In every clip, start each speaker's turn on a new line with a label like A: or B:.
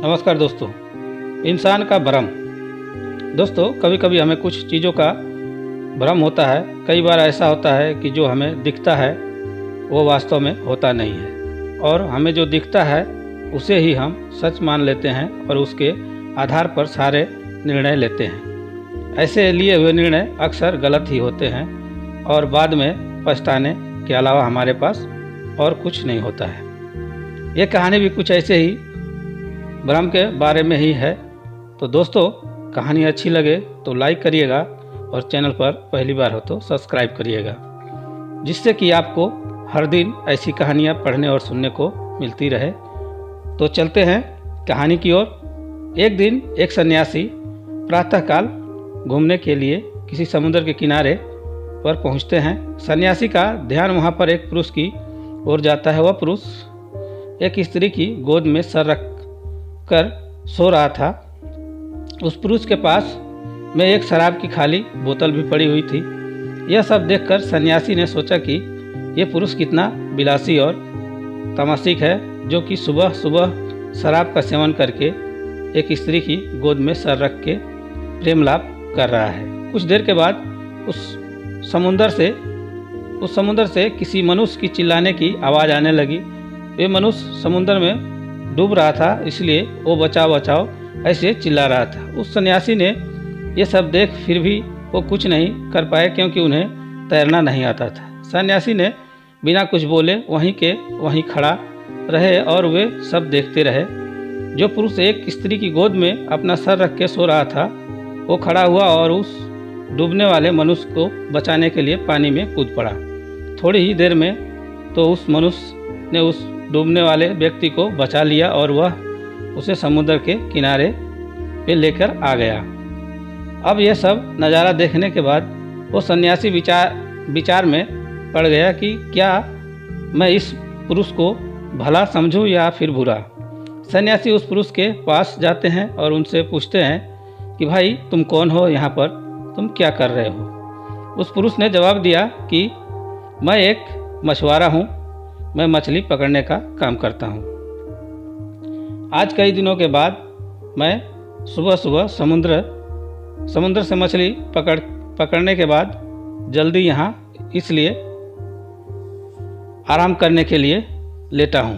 A: नमस्कार दोस्तों। इंसान का भ्रम। दोस्तों, कभी कभी हमें कुछ चीज़ों का भ्रम होता है। कई बार ऐसा होता है कि जो हमें दिखता है वो वास्तव में होता नहीं है, और हमें जो दिखता है उसे ही हम सच मान लेते हैं और उसके आधार पर सारे निर्णय लेते हैं। ऐसे लिए हुए निर्णय अक्सर गलत ही होते हैं और बाद में पछताने के अलावा हमारे पास और कुछ नहीं होता है। ये कहानी भी कुछ ऐसे ही भ्रम के बारे में ही है। तो दोस्तों, कहानी अच्छी लगे तो लाइक करिएगा और चैनल पर पहली बार हो तो सब्सक्राइब करिएगा, जिससे कि आपको हर दिन ऐसी कहानियाँ पढ़ने और सुनने को मिलती रहे। तो चलते हैं कहानी की ओर। एक दिन एक सन्यासी प्रातःकाल घूमने के लिए किसी समुद्र के किनारे पर पहुंचते हैं। सन्यासी का ध्यान वहां पर एक पुरुष की ओर जाता है। वह पुरुष एक स्त्री की गोद में सर रख कर सो रहा था। उस पुरुष के पास में एक शराब की खाली बोतल भी पड़ी हुई थी। यह सब देखकर सन्यासी ने सोचा कि यह पुरुष कितना विलासी और तमस्तिक है, जो कि सुबह सुबह शराब का सेवन करके एक स्त्री की गोद में सर रख के प्रेम लाभ कर रहा है। कुछ देर के बाद उस समुद्र से किसी मनुष्य की चिल्लाने की आवाज़ आने लगी। वे मनुष्य समुद्र में डूब रहा था, इसलिए वो बचाओ बचाओ ऐसे चिल्ला रहा था। उस सन्यासी ने ये सब देख फिर भी वो कुछ नहीं कर पाए, क्योंकि उन्हें तैरना नहीं आता था। सन्यासी ने बिना कुछ बोले वहीं के वहीं खड़ा रहे और वे सब देखते रहे। जो पुरुष एक स्त्री की गोद में अपना सर रख के सो रहा था, वो खड़ा हुआ और उस डूबने वाले मनुष्य को बचाने के लिए पानी में कूद पड़ा। थोड़ी ही देर में तो उस मनुष्य ने उस डूबने वाले व्यक्ति को बचा लिया और वह उसे समुद्र के किनारे पे लेकर आ गया। अब यह सब नज़ारा देखने के बाद वो सन्यासी विचार में पड़ गया कि क्या मैं इस पुरुष को भला समझूं या फिर बुरा। सन्यासी उस पुरुष के पास जाते हैं और उनसे पूछते हैं कि भाई, तुम कौन हो, यहाँ पर तुम क्या कर रहे हो। उस पुरुष ने जवाब दिया कि मैं एक मछुआरा हूँ, मैं मछली पकड़ने का काम करता हूँ। आज कई दिनों के बाद मैं सुबह सुबह समुद्र से मछली पकड़ने के बाद जल्दी यहाँ इसलिए आराम करने के लिए लेटा हूँ।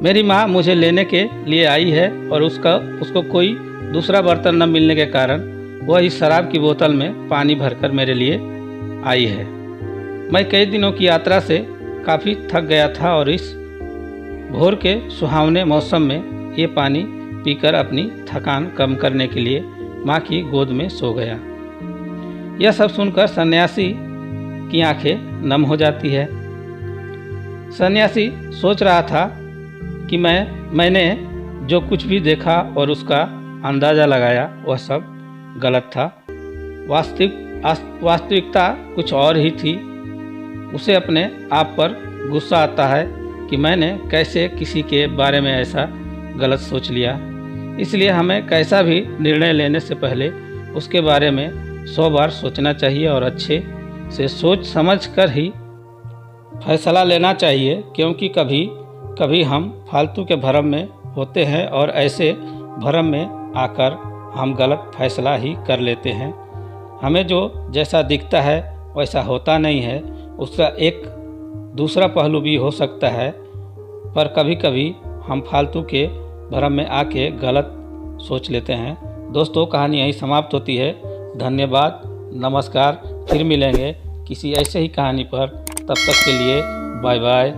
A: मेरी माँ मुझे लेने के लिए आई है और उसको कोई दूसरा बर्तन न मिलने के कारण वह इस शराब की बोतल में पानी भरकर मेरे लिए आई है। मैं कई दिनों की यात्रा से काफ़ी थक गया था और इस भोर के सुहावने मौसम में ये पानी पीकर अपनी थकान कम करने के लिए माँ की गोद में सो गया। यह सब सुनकर सन्यासी की आंखें नम हो जाती है। सन्यासी सोच रहा था कि मैंने जो कुछ भी देखा और उसका अंदाज़ा लगाया वह सब गलत था। वास्तविकता कुछ और ही थी। उसे अपने आप पर गुस्सा आता है कि मैंने कैसे किसी के बारे में ऐसा गलत सोच लिया। इसलिए हमें कैसा भी निर्णय लेने से पहले उसके बारे में 100 बार सोचना चाहिए और अच्छे से सोच समझ कर ही फैसला लेना चाहिए, क्योंकि कभी कभी हम फालतू के भ्रम में होते हैं और ऐसे भ्रम में आकर हम गलत फैसला ही कर लेते हैं। हमें जो जैसा दिखता है वैसा होता नहीं है, उसका एक दूसरा पहलू भी हो सकता है। पर कभी कभी हम फालतू के भ्रम में आके गलत सोच लेते हैं। दोस्तों, कहानी यहीं समाप्त होती है। धन्यवाद, नमस्कार। फिर मिलेंगे किसी ऐसे ही कहानी पर। तब तक के लिए बाय बाय।